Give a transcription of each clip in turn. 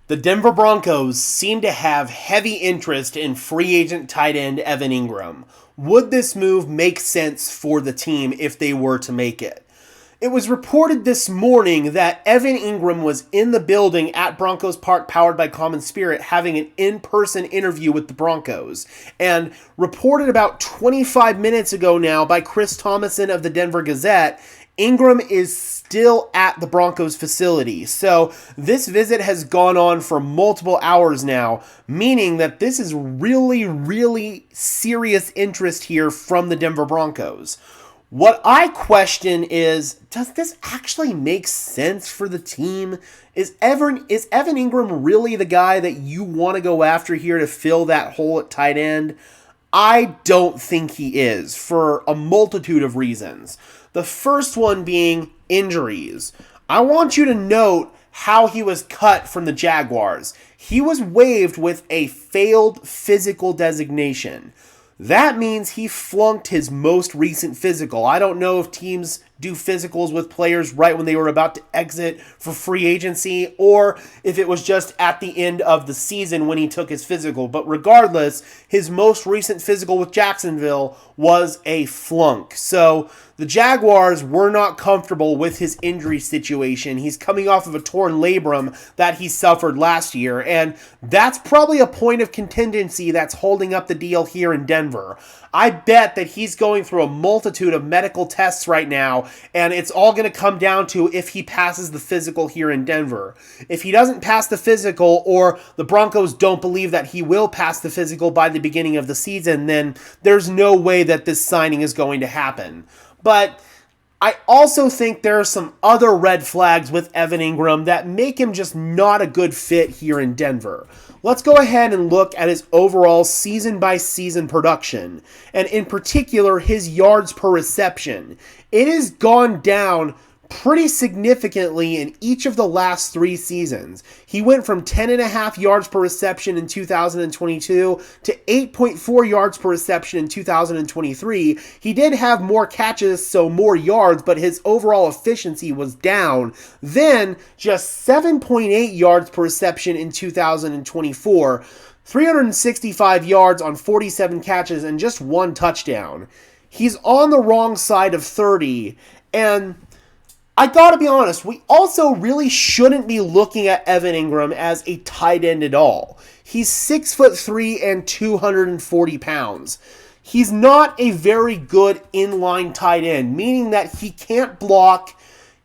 The Denver Broncos seem to have heavy interest in free agent tight end Evan Engram. Would this move make sense for the team if they were to make it? It was reported this morning that Evan Engram was in the building at Broncos Park, powered by Common Spirit, having an in-person interview with the Broncos. And reported about 25 minutes ago now by Chris Thomason of the Denver Gazette, Engram is still at the Broncos facility. So this visit has gone on for multiple hours now, meaning that this is really serious interest here from the Denver Broncos. What I question is, does this actually make sense for the team? Is Evan Engram really the guy that you want to go after here to fill that hole at tight end? I don't think he is, for a multitude of reasons. The first one being injuries. I want you to note how he was cut from the Jaguars. He was waived with a failed physical designation. That means he flunked his most recent physical. I don't know if teams do physicals with players right when they were about to exit for free agency, or if it was just at the end of the season when he took his physical. But regardless, his most recent physical with Jacksonville was a flunk. So the Jaguars were not comfortable with his injury situation. He's coming off of a torn labrum that he suffered last year, and that's probably a point of contingency that's holding up the deal here in Denver. I bet that he's going through a multitude of medical tests right now, and it's all going to come down to if he passes the physical here in Denver. If he doesn't pass the physical, or the Broncos don't believe that he will pass the physical by the beginning of the season, then there's no way that this signing is going to happen. But I also think there are some other red flags with Evan Engram that make him just not a good fit here in Denver. Let's go ahead and look at his overall season-by-season production, and in particular, his yards per reception. It has gone down pretty significantly in each of the last 3 seasons. He went from 10.5 yards per reception in 2022 to 8.4 yards per reception in 2023. He did have more catches, so more yards, but his overall efficiency was down. Then just 7.8 yards per reception in 2024. 365 yards on 47 catches and just 1 touchdown. He's on the wrong side of 30, and I gotta be honest, we also really shouldn't be looking at Evan Engram as a tight end at all. He's 6'3" and 240 pounds. He's not a very good inline tight end, meaning that he can't block.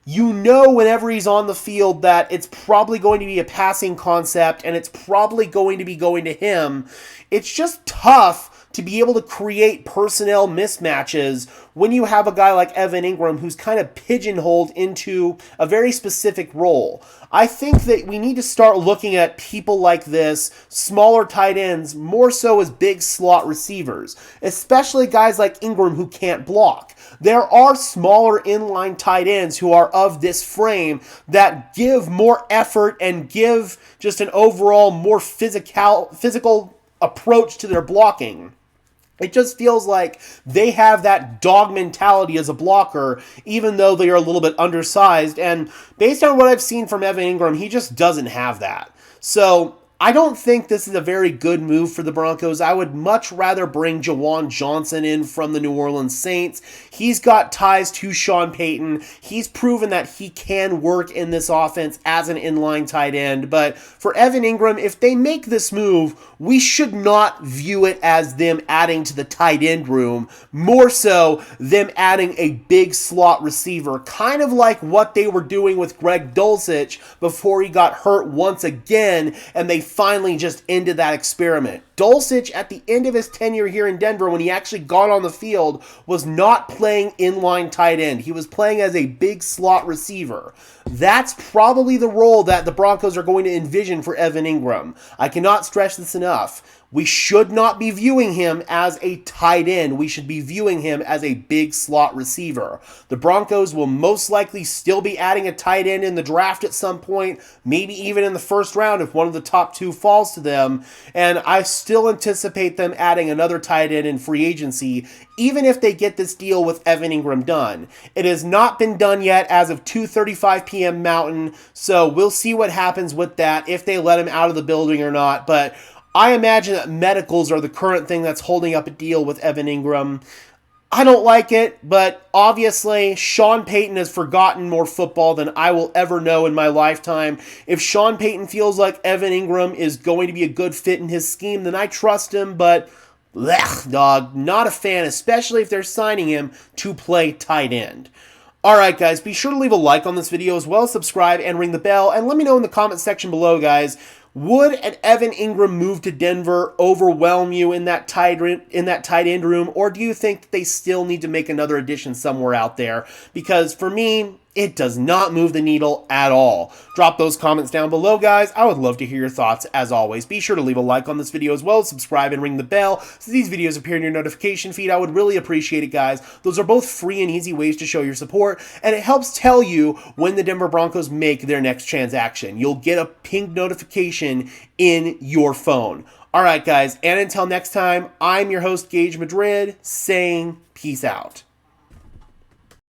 You know whenever he's on the field that it's probably going to be a passing concept, and it's probably going to be going to him. It's just tough to be able to create personnel mismatches when you have a guy like Evan Engram who's kind of pigeonholed into a very specific role. I think that we need to start looking at people like this, smaller tight ends, more so as big slot receivers, especially guys like Engram who can't block. There are smaller inline tight ends who are of this frame that give more effort and give just an overall more physical approach to their blocking. It just feels like they have that dog mentality as a blocker, even though they are a little bit undersized. And based on what I've seen from Evan Engram, he just doesn't have that. So I don't think this is a very good move for the Broncos. I would much rather bring Jawan Johnson in from the New Orleans Saints. He's got ties to Sean Payton. He's proven that he can work in this offense as an inline tight end. But for Evan Engram, if they make this move, we should not view it as them adding to the tight end room. More so, them adding a big slot receiver, kind of like what they were doing with Greg Dulcich before he got hurt once again, and they finally just ended that experiment. Dulcich, at the end of his tenure here in Denver, when he actually got on the field, was not playing inline tight end. He was playing as a big slot receiver. That's probably the role that the Broncos are going to envision for Evan Engram. I cannot stress this enough. We should not be viewing him as a tight end. We should be viewing him as a big slot receiver. The Broncos will most likely still be adding a tight end in the draft at some point, maybe even in the first round if one of the top 2 falls to them. And I still still anticipate them adding another tight end in free agency, even if they get this deal with Evan Engram done. It has not been done yet as of 2:35 p.m. Mountain, so we'll see what happens with that, if they let him out of the building or not, but I imagine that medicals are the current thing that's holding up a deal with Evan Engram. I don't like it, but obviously Sean Payton has forgotten more football than I will ever know in my lifetime. If Sean Payton feels like Evan Engram is going to be a good fit in his scheme, then I trust him, but dog, not a fan, especially if they're signing him to play tight end. Alright guys, be sure to leave a like on this video as well as subscribe and ring the bell, and let me know in the comment section below, guys, would an Evan Engram move to Denver overwhelm you in that tight end room, or do you think they still need to make another addition somewhere out there? Because for me, it does not move the needle at all. Drop those comments down below, guys. I would love to hear your thoughts as always. Be sure to leave a like on this video as well, subscribe and ring the bell so these videos appear in your notification feed. I would really appreciate it, guys. Those are both free and easy ways to show your support, and it helps tell you when the Denver Broncos make their next transaction. You'll get a ping notification in your phone. Alright guys, and until next time, I'm your host Gage Madrid, saying peace out.